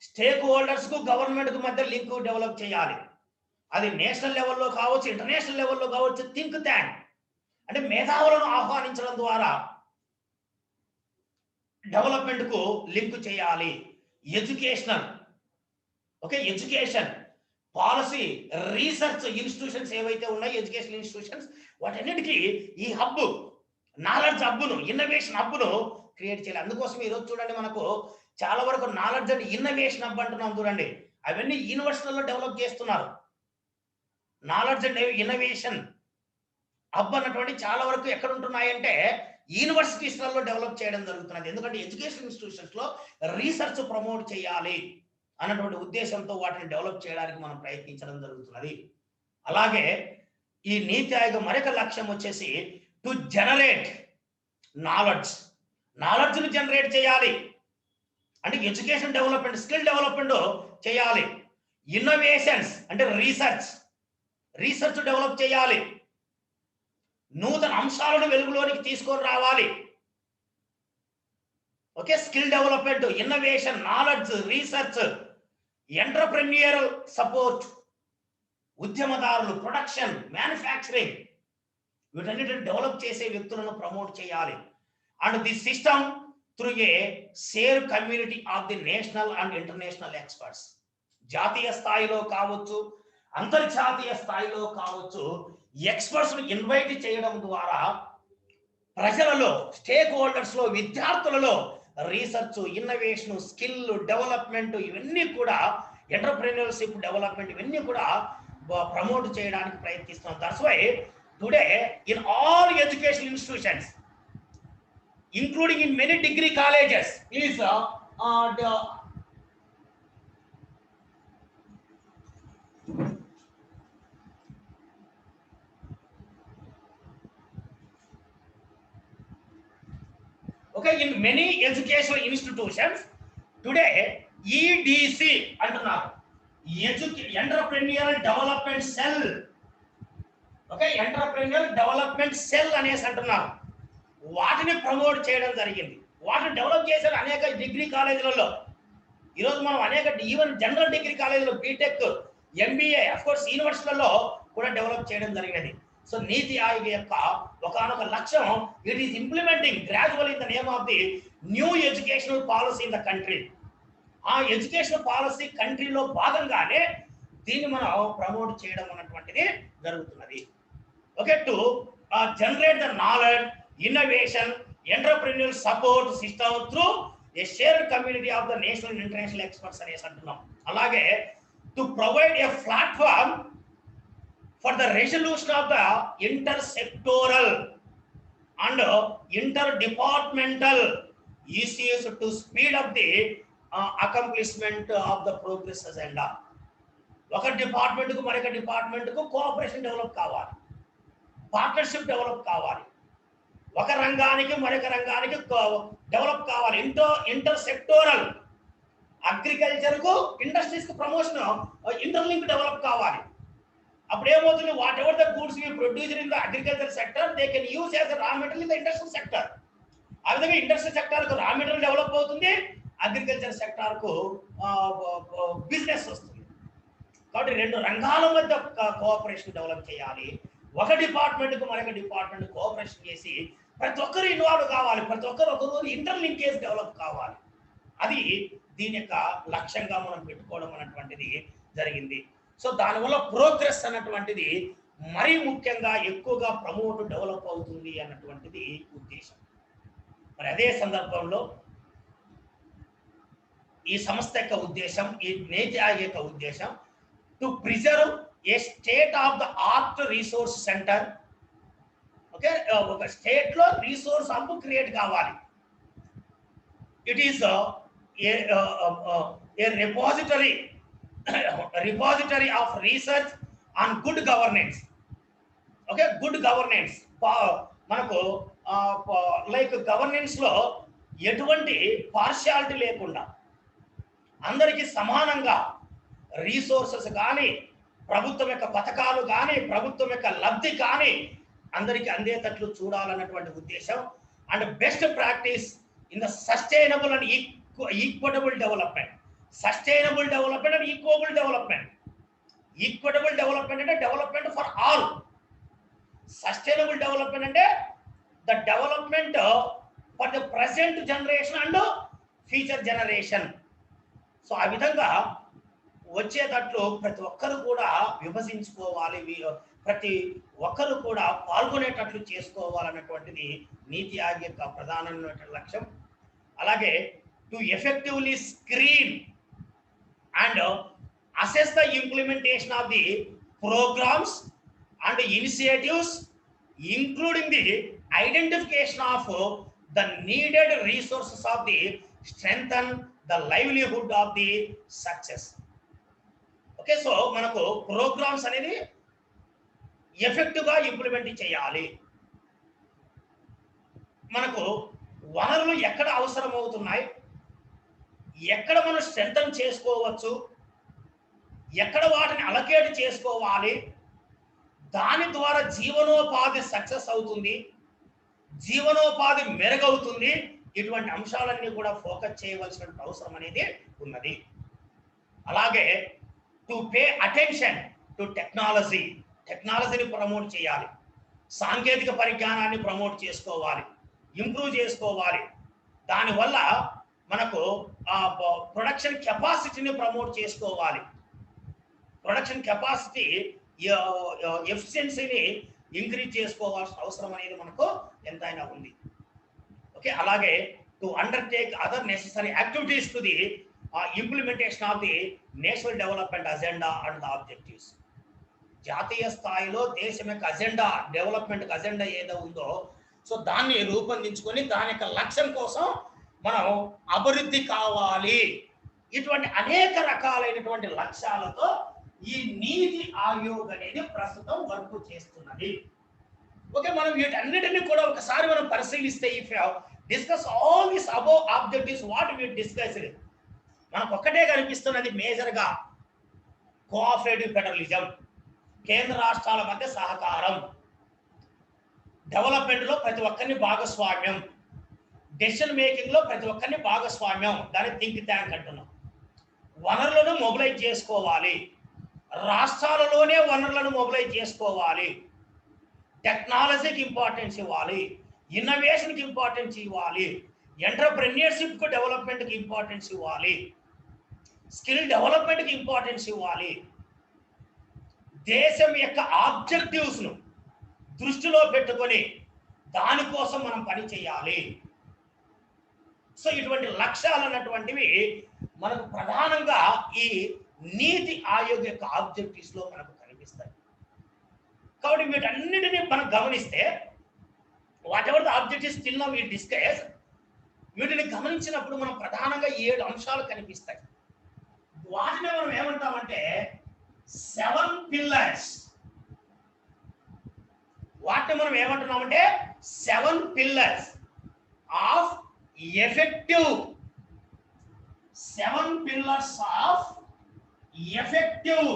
స్టేక్ హోల్డర్స్ కు గవర్నమెంట్ కు మధ్య లింక్ డెవలప్ చేయాలి. అది నేషనల్ లెవెల్లో కావచ్చు, ఇంటర్నేషనల్ లెవెల్లో కావచ్చు. థింక్ ట్యాంక్ అంటే మేధావులను ఆహ్వానించడం ద్వారా డెవలప్మెంట్ కు లింక్ చేయాలి. Educational, okay, education, policy, research institutions ఏవైతే ఉన్నాయో ఎడ్యుకేషన్ ఇన్స్టిట్యూషన్స్, వాటన్నిటికీ ఈ హబ్, నాలెడ్జ్ హబ్ను, ఇన్నోవేషన్ హబ్ను క్రియేట్ చేయాలి. అందుకోసం ఈరోజు చూడండి, మనకు చాలా వరకు నాలెడ్జ్ అండ్ ఇన్నోవేషన్ హబ్ అంటున్నాం చూడండి, అవన్నీ యూనివర్సిటీల్లో డెవలప్ చేస్తున్నారు. నాలెడ్జ్ అండ్ ఇన్నోవేషన్ హబ్ అన్నటువంటి చాలా వరకు ఎక్కడ ఉంటున్నాయంటే యూనివర్సిటీస్లలో డెవలప్ చేయడం జరుగుతున్నది. ఎందుకంటే ఎడ్యుకేషన్ ఇన్స్టిట్యూషన్స్ లో రీసెర్చ్ ప్రమోట్ చేయాలి అన్నటువంటి ఉద్దేశంతో వాటిని డెవలప్ చేయడానికి మనం ప్రయత్నించడం జరుగుతున్నది. అలాగే ఈ నీతి ఆయోగ్ మరొక లక్ష్యం వచ్చేసి టు జనరేట్ నాలెడ్జ్ను జనరేట్ చేయాలి. అంటే ఎడ్యుకేషన్ డెవలప్మెంట్, స్కిల్ డెవలప్మెంట్ చేయాలి. ఇన్నోవేషన్స్ అంటే రీసెర్చ్ డెవలప్ చేయాలి. నూతన అంశాలను వెలుగులోనికి తీసుకొని రావాలి. Okay, skill development, innovation, knowledge, research, entrepreneurial support, ఉద్యమదారులు, ప్రొడక్షన్, మ్యానుఫ్యాక్చరింగ్, వీటన్నిటిని డెవలప్ చేసే వ్యక్తులను ప్రమోట్ చేయాలి. And the system through a share community of the national and international experts. జాతీయ స్థాయిలో కావచ్చు, అంతర్జాతీయ స్థాయిలో కావచ్చు, ఎక్స్పర్ట్స్ ను ఇన్వైట్ చేయడం ద్వారా ప్రజలలో, స్టేక్ హోల్డర్స్ లో, విద్యార్థులలో రీసెర్చ్, ఇన్నోవేషన్, స్కిల్ డెవలప్మెంట్, ఇవన్నీ కూడా ఎంటర్ప్రెన్యూర్షిప్ డెవలప్మెంట్, ఇవన్నీ కూడా ప్రమోట్ చేయడానికి ప్రయత్నిస్తున్నాం. That's why today in all education institutions including in many degree colleges, please okay, in many educational institutions today EDC అంటున్నారు, entrepreneurial development cell. Okay, entrepreneurial development cell అనేసి అంటున్నారు. వాటిని ప్రమోట్ చేయడం జరిగింది. వాటిని డెవలప్ చేశారు అనేక డిగ్రీ కాలేజీలలో. ఈరోజు మనం అనేక ఈవెన్ జనరల్ డిగ్రీ కాలేజీలో బీటెక్, ఎంబీఏ, అఫ్కోర్స్ యూనివర్సిటీలలో కూడా డెవలప్ చేయడం జరిగినది. సో నీతి ఆయోగ్ యొక్క ఒకనొక లక్ష్యం, it is implementing gradual in the name of the new educational policy in the country. ఆ ఎడ్యుకేషన్ పాలసీ కంట్రీలో భాగంగానే దీన్ని మనం ప్రమోట్ చేయడం అన్నటువంటిది జరుగుతున్నది. Okay, to generate the knowledge, innovation, entrepreneur support system through A shared community of the national and international experts అనేసి అంటున్నాం. అలాగే to provide a platform for the resolution of the intersectoral and interdepartmental issues to speed up the accomplishment of the progress agenda. ఒక department కు మరొక department కు cooperation develop కావాలి, partnership develop కావాలి, ఒక రంగానికి మరొక రంగానికి డెవలప్ కావాలి. ఇంటర్సెక్టోరల్, అగ్రికల్చర్ కు ఇండస్ట్రీస్ కు ప్రమోషన్, ఇంటర్లింక్ డెవలప్ కావాలి. అప్పుడు ఏమవుతుంది, whatever the goods we produced in the agriculture sector they can use as raw material in the industrial sector. ఆ విధంగా ఇండస్ట్రియల్ సెక్టర్ కు రా మెటీరియల్ డెవలప్ అవుతుంది, agriculture sector కు business వస్తుంది. కాబట్టి రెండు రంగాల మధ్య కోఆపరేషన్ డెవలప్ చేయాలి. ఒక డిపార్ట్మెంట్ కు మరొక డిపార్ట్మెంట్ కోఆపరేషన్ చేసి ప్రతి ఒక్కరు ఇన్వాల్వ్ కావాలి, ప్రతి ఒక్కరు ఒకరోజు ఇంటర్లింకేజ్ డెవలప్ కావాలి. అది దీని యొక్క లక్ష్యంగా మనం పెట్టుకోవడం అన్నటువంటిది జరిగింది. సో దానివల్ల ప్రోగ్రెస్ అన్నటువంటిది మరీ ముఖ్యంగా ఎక్కువగా ప్రమోట్ డెవలప్ అవుతుంది అన్నటువంటిది ఉద్దేశం. మరి అదే సందర్భంలో ఈ సంస్థ యొక్క ఉద్దేశం, ఈ నీతి ఆయోగ్ యొక్క ఉద్దేశం, to preserve A state of the art resource centre. Okay, ఒక స్టేట్ లో రిసోర్స్ హబ్ క్రియేట్ కావాలి. It is A repository of research on good governance. Okay, good governance మనకు లైక్ గవర్నెన్స్ లో ఎటువంటి పార్షియాలిటీ లేకుండా అందరికీ సమానంగా రీసోర్సెస్ కానీ, ప్రభుత్వం యొక్క పథకాలు కానీ, ప్రభుత్వం యొక్క లబ్ధి కానీ అందరికీ అందేటట్లు చూడాలన్నటువంటి ఉద్దేశం. And best practice in the sustainable and equitable development. Sustainable development and equable development. Equitable development అంటే development for all. Sustainable development అంటే the development for the present generation and future generation. So ఆ విధంగా వచ్చేటట్లు ప్రతి ఒక్కరు కూడా విభజించుకోవాలి, ప్రతి ఒక్కరు కూడా పాల్గొనేటట్లు చేసుకోవాలన్నటువంటిది నీతి ఆయోగ్ యొక్క ప్రధానమైన లక్ష్యం. అలాగే to effectively screen and assess the implementation of the programs and initiatives, including the identification of the needed resources of the strengthen the livelihood of the success. Okay, so manaku programs anedi effective ga implement cheyali. మనకు వనరులు ఎక్కడ అవసరం అవుతున్నాయి, ఎక్కడ మనం strengthen చేసుకోవచ్చు, ఎక్కడ వాటిని అలకేట్ చేసుకోవాలి, దాని ద్వారా జీవనోపాధి సక్సెస్ అవుతుంది, జీవనోపాధి మెరుగవుతుంది. ఇటువంటి అంశాలన్నీ కూడా ఫోకస్ చేయవలసిన అవసరం అనేది ఉన్నది. అలాగే to pay attention to technology, టెక్నాలజీని ప్రమోట్ చేయాలి, సాంకేతిక పరిజ్ఞానాన్ని ప్రమోట్ చేసుకోవాలి, ఇంప్రూవ్ చేసుకోవాలి. దానివల్ల మనకు ప్రొడక్షన్ కెపాసిటీని ప్రమోట్ చేసుకోవాలి, ప్రొడక్షన్ కెపాసిటీ ఎఫిషియన్సీని ఇంక్రీజ్ చేసుకోవాల్సిన అవసరం అనేది మనకు ఎంతైనా ఉంది. ఓకే, అలాగే to undertake other necessary activities to the implementation of the national development agenda and the objectives. జాతీయ స్థాయిలో దేశం యొక్క అజెండా, డెవలప్మెంట్ అజెండా ఏదో ఉందో సో దాన్ని రూపొందించుకొని దాని యొక్క లక్ష్యం కోసం మనం అభివృద్ధి కావాలి. ఇటువంటి అనేక రకాలైనటువంటి లక్ష్యాలతో ఈ నీతి ఆయోగ్ అనేది ప్రస్తుతం వర్క్ చేస్తున్నది. ఓకే, మనం వీటన్నిటిని కూడా ఒకసారి మనం పరిశీలిస్తే, if you discuss all this above objectives what we discussed, మనకు ఒక్కటే కనిపిస్తున్నది మేజర్గా కోఆపరేటివ్ ఫెడరలిజం, కేంద్ర రాష్ట్రాల మధ్య సహకారం, డెవలప్మెంట్లో ప్రతి ఒక్కరిని భాగస్వామ్యం, డెసిషన్ మేకింగ్లో ప్రతి ఒక్కరిని భాగస్వామ్యం, దాన్ని థింక్ ట్యాంక్ అంటున్నాం. వనరులను మొబిలైజ్ చేసుకోవాలి, రాష్ట్రాలలోనే వనరులను మొబిలైజ్ చేసుకోవాలి, టెక్నాలజీకి ఇంపార్టెన్స్ ఇవ్వాలి, ఇన్నోవేషన్కి ఇంపార్టెన్స్ ఇవ్వాలి, ఎంటర్ప్రెన్యూర్షిప్కు డెవలప్మెంట్కి ఇంపార్టెన్స్ ఇవ్వాలి, స్కిల్ డెవలప్మెంట్కి ఇంపార్టెన్స్ ఇవ్వాలి, దేశం యొక్క ఆబ్జెక్టివ్స్ను దృష్టిలో పెట్టుకొని దానికోసం మనం పని చేయాలి. సో ఇటువంటి లక్ష్యాలు అన్నటువంటివి మనకు ప్రధానంగా ఈ నీతి ఆయోగ్ యొక్క ఆబ్జెక్టివ్స్ లో మనకు కనిపిస్తాయి. కాబట్టి వీటన్నిటిని మనం గమనిస్తే whatever the objectives still now we discuss, వీటిని గమనించినప్పుడు మనం ప్రధానంగా 7 అంశాలు కనిపిస్తాయి. వాటిని మనం ఏమంటామంటే 7 పిల్లర్స్. వాటిని మనం ఏమంటున్నామంటే 7 pillars of effective, 7 pillars of effective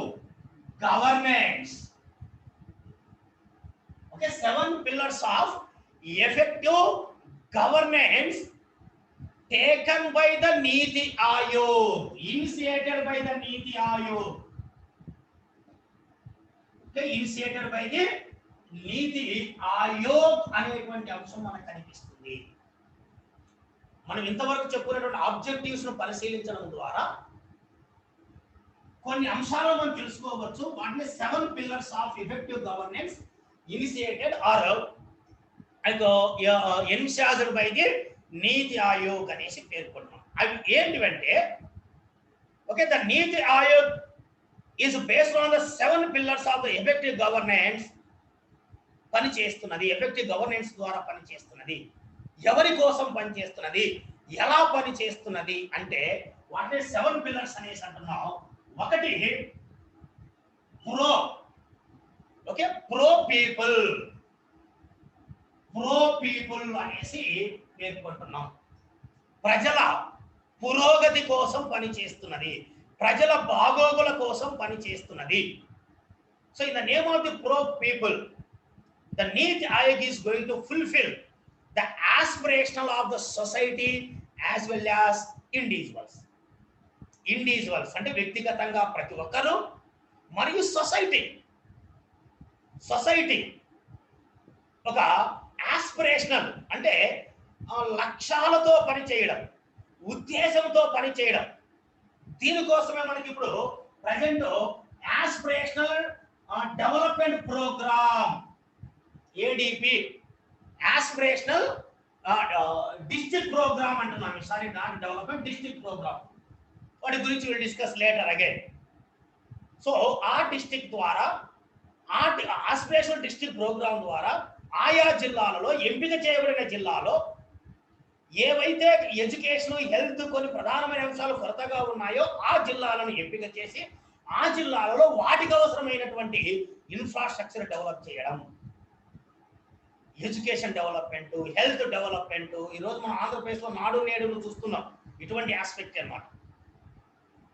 governance. Okay, 7 pillars of effective governance taken by the Niti Ayog, initiated by the Niti Ayog. Okay, initiated by the Niti Ayog అనేటువంటి అంశం మనకు కనిపిస్తుంది. మనం ఇంతవరకు చెప్పుకున్నటువంటి ఆబ్జెక్టివ్స్ ను పరిశీలించడం ద్వారా కొన్ని అంశాలను మనం తెలుసుకోవచ్చు. వాటిని 7 pillars of effective governance initiated or encharged by the NITI Aayog అనేసి పేర్కొన్నాం. అవి ఏంటివంటే, okay, the NITI Aayog is based on the 7 pillars of the effective governance పనిచేస్తున్నది. ఎఫెక్టివ్ గవర్నెన్స్ ద్వారా పనిచేస్తున్నది. ఎవరి కోసం పనిచేస్తున్నది, ఎలా పనిచేస్తున్నది అంటే వాటిని 7 పిల్లర్స్ అనేసి అంటున్నాం. ఒకటి pro, okay, pro people, pro people అనేసి పేర్కొంటున్నాం. ప్రజల పురోగతి కోసం పనిచేస్తున్నది, ప్రజల బాగోగుల కోసం పనిచేస్తున్నది. So in the name of the pro people, the NITI Aayog is going to fulfil the aspirational of the society as well as individuals. Individuals అంటే వ్యక్తిగతంగా ప్రతి ఒక్కరు, మరియు సొసైటీ ఒక ఆస్పిరేషనల్ అంటే లక్ష్యాలతో పనిచేయడం, ఉద్దేశంతో పనిచేయడం. దీనికోసమే మనకి ఇప్పుడు present aspirational development programme ADP, aspirational district programme అంటున్నాం. Sorry, not development, district programme. వాటి గురించి will discuss later again. So ఆ డిస్ట్రిక్ట్ ద్వారా, ఆ ఆస్పిరేషనల్ డిస్ట్రిక్ట్ ప్రోగ్రామ్ ద్వారా ఆయా జిల్లాలలో, ఎంపిక చేయబడిన జిల్లాలో ఏవైతే ఎడ్యుకేషన్, హెల్త్ కొన్ని ప్రధానమైన అంశాలు కొరతగా ఉన్నాయో ఆ జిల్లాలను ఎంపిక చేసి ఆ జిల్లాలలో వాటికి అవసరమైనటువంటి ఇన్ఫ్రాస్ట్రక్చర్ డెవలప్ చేయడం, ఎడ్యుకేషన్ డెవలప్మెంట్, హెల్త్ డెవలప్మెంట్. ఈరోజు మనం ఆంధ్రప్రదేశ్లో నాడు నేడును చూస్తున్నాం. ఇటువంటి ఆస్పెక్ట్ అన్నమాట.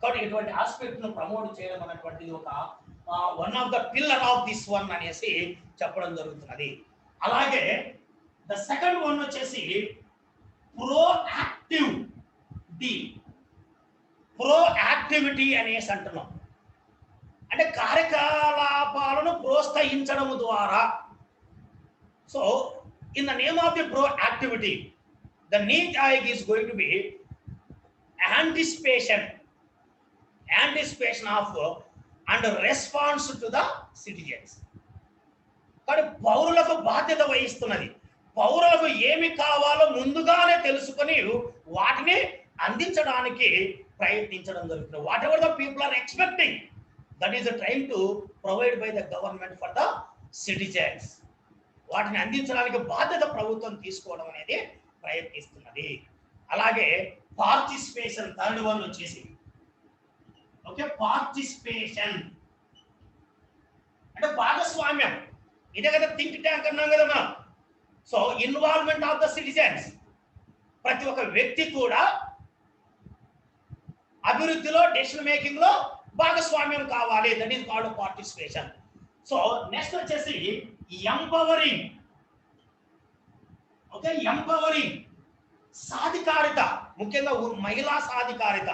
కాబట్టి ఇటువంటి ఆస్పెక్ట్ ను ప్రమోట్ చేయడం అనేటువంటిది ఒక one of the pillar of this one అనేసి చెప్పడం జరుగుతున్నది. అలాగే ద సెకండ్ వన్ వచ్చేసి ప్రోయాక్టివిటీ అనేసి అంటున్నాం. అంటే కార్యకలాపాలను ప్రోత్సహించడం ద్వారా. So in the name of the proactivity, the NITI Aayog is going to be anticipation of and response to the citizens. కానీ పౌరులకు బాధ్యత వహిస్తున్నది. పౌరులకు ఏమి కావాలో ముందుగానే తెలుసుకొని వాటిని అందించడానికి ప్రయత్నించడం జరుగుతుంది. Whatever the people are expecting, that is trying to provide by the government for the citizens. వాటిని అందించడానికి బాధ్యత ప్రభుత్వం తీసుకోవడం అనేది ప్రయత్నిస్తున్నది. అలాగే పార్టిసిపేషన్, థర్డ్ వన్ వచ్చేసి, ఓకే, పార్టిసిపేషన్ అంటే భాగస్వామ్యం. ఇదే కదా థింక్ ట్యాంక్ అన్నాం కదా మనం. So involvement of the citizens, ప్రతి ఒక్క వ్యక్తి కూడా అభివృద్ధిలో డెసిషన్ మేకింగ్ లో భాగస్వామ్యం కావాలి. That is called participation. So next వచ్చేసి ఎంపవరింగ్. ఓకే, ఎంపవరింగ్ సాధికారిత, ముఖ్యంగా మహిళా సాధికారిత,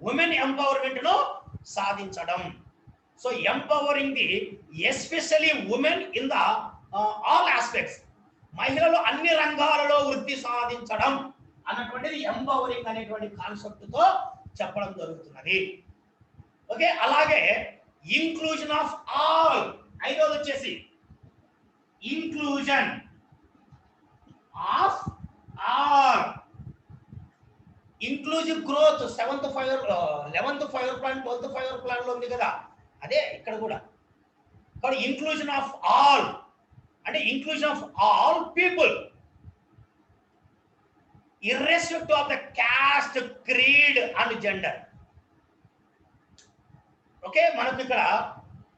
ఉమెన్ ఎంపవర్మెంట్ ను సాధించడం. So empowering the especially women in the all aspects, మహిళలు అన్ని రంగాలలో వృద్ధి సాధించడం అన్నటువంటిది ఎంపవరింగ్ అనేటువంటి కాన్సెప్ట్ తో చెప్పడం జరుగుతున్నది. ఓకే, అలాగే ఇంక్లూజన్ ఆఫ్ ఆల్, ఐదోది వచ్చేసి inclusion of all, inclusive growth. 7th 11th 5 plan 12th 5 plan లో ఉంది కదా, అదే ఇక్కడ కూడా. కాబట్టి ఇంక్లూజన్ ఆఫ్ ఆల్ అంటే inclusion of all people irrespective of the caste, creed and gender. Okay, మనకు ఇక్కడ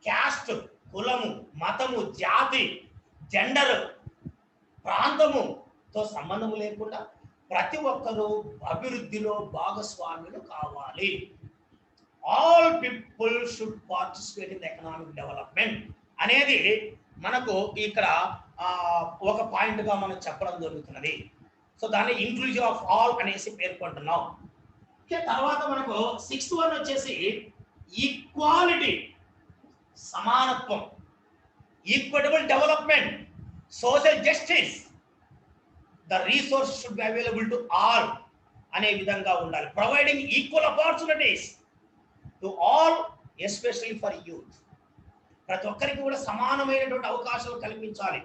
క్యాస్ట్, కులము, మతము, జాతి, జెండర్, ప్రాంతముతో సంబంధం లేకుండా ప్రతి ఒక్కరూ అభివృద్ధిలో భాగస్వాములు కావాలి. All people should participate in the economic development అనేది మనకు ఇక్కడ ఒక పాయింట్ గా మనం చెప్పడం జరుగుతున్నది. సో దాన్ని ఇంక్లూజివ్ ఆఫ్ ఆల్ అనేసి పేర్కొంటున్నాం. తర్వాత మనకు 6th వన్ వచ్చేసి ఈక్వాలిటీ, సమానత్వం, equitable development, social justice, the resource should be available to all అనే విధంగా ఉండాలి. Providing equal opportunities to all especially for youth, ప్రతి ఒక్కరికి కూడా సమానమైనటువంటి అవకాశాలు కల్పించాలి.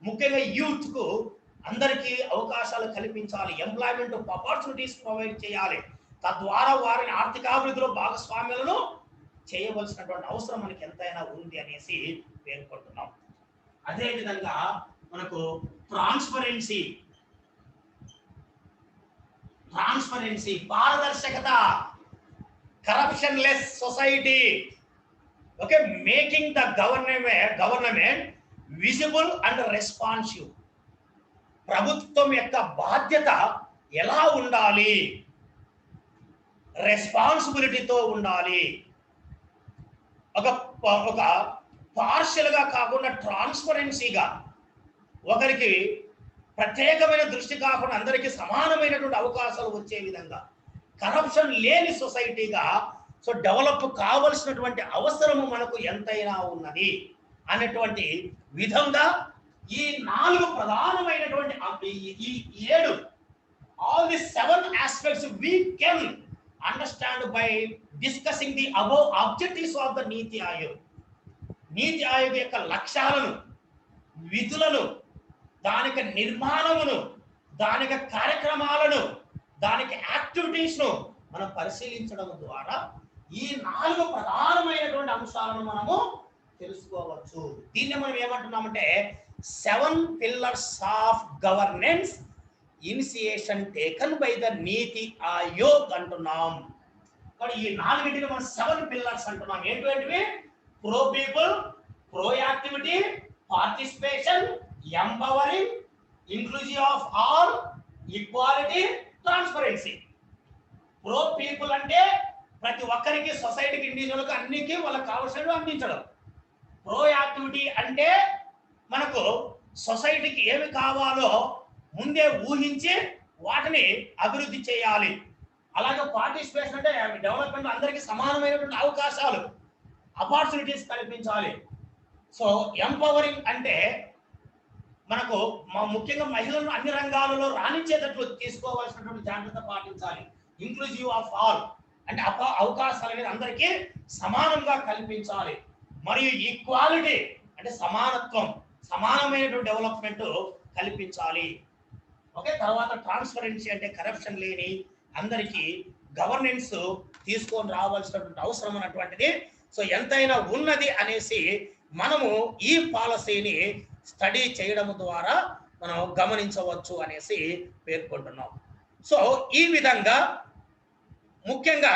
ముఖ్యంగా యూత్ కు అందరికీ అవకాశాలు కల్పించాలి. ఎంప్లాయ్మెంట్ ఆపర్చునిటీస్ ప్రొవైడ్ చేయాలి. తద్వారా వారిని ఆర్థికాభివృద్ధిలో భాగస్వామ్యాలను చేయవలసినటువంటి అవసరం మనకి ఎంతైనా ఉంది అనేసి పేర్కొంటున్నాం. అదేవిధంగా మనకు ట్రాన్స్పరెన్సీ, పారదర్శకత, corruption less society. Okay, making the government visible and responsive. ప్రభుత్వం యొక్క బాధ్యత ఎలా ఉండాలి, రెస్పాన్సిబిలిటీతో ఉండాలి. ఒక పార్షియల్ గా కాకుండా ట్రాన్స్పరెన్సీగా, ఒకరికి ప్రత్యేకమైన దృష్టి కాకుండా అందరికీ సమానమైనటువంటి అవకాశాలు వచ్చే విధంగా, కరప్షన్ లేని సొసైటీగా సో డెవలప్ కావలసినటువంటి అవసరము మనకు ఎంతైనా ఉన్నది అనేటువంటి విధంగా ఈ 4 ప్రధానమైనటువంటి ఈ 7 all the 7 aspects we can understand by discussing the above objectives of the నీతి ఆయోగ్. నీతి ఆయోగ్ యొక్క లక్ష్యాలను, విధులను, దానికి నిర్మాణమును, దానికి కార్యక్రమాలను, దానికి యాక్టివిటీస్ ను మనం పరిశీలించడం ద్వారా ఈ 4 ప్రధానమైనటువంటి అంశాలను మనము తెలుసుకోవచ్చు. దీన్ని మనం ఏమంటున్నామంటే 7 pillars of governance initiation taken by the నీతి ఆయోగ్ అంటున్నాం. కానీ ఈ 4టిని మనం 7 pillars అంటున్నాం. ఏంటివి? Pro people, pro activity, participation, empowering, inclusive of all, equality, transparency. Pro people అంటే ప్రతి ఒక్కరికి, సొసైటీకి, ఇండివిజువల్కి, అన్నికి వాళ్ళకి కావాల్సినవి అందించడం. ప్రో యాక్టివిటీ అంటే మనకు సొసైటీకి ఏమి కావాలో ముందే ఊహించి వాటిని అభివృద్ధి చేయాలి. అలాగే పార్టిసిపేషన్ అంటే డెవలప్మెంట్, అందరికీ సమానమైనటువంటి అవకాశాలు, ఆపర్చునిటీస్ కల్పించాలి. సో ఎంపవరింగ్ అంటే మనకు ముఖ్యంగా మహిళలను అన్ని రంగాలలో రాణించేటట్లు తీసుకోవాల్సినటువంటి జాగ్రత్త పాటించాలి. ఇంక్లూజివ్ ఆఫ్ ఆల్ అంటే అవకాశాలు అనేది అందరికీ సమానంగా కల్పించాలి. మరియు ఈక్వాలిటీ అంటే సమానత్వం, సమానమైనటువంటి డెవలప్మెంట్ కల్పించాలి. ఓకే, తర్వాత ట్రాన్స్పరెన్సీ అంటే కరప్షన్ లేని అందరికీ గవర్నెన్స్ తీసుకొని రావాల్సినటువంటి అవసరం అన్నటువంటిది సో ఎంతైనా ఉన్నది అనేసి మనము ఈ పాలసీని స్టడీ చేయడం ద్వారా మనం గమనించవచ్చు అనేసి పేర్కొంటున్నాం. సో ఈ విధంగా ముఖ్యంగా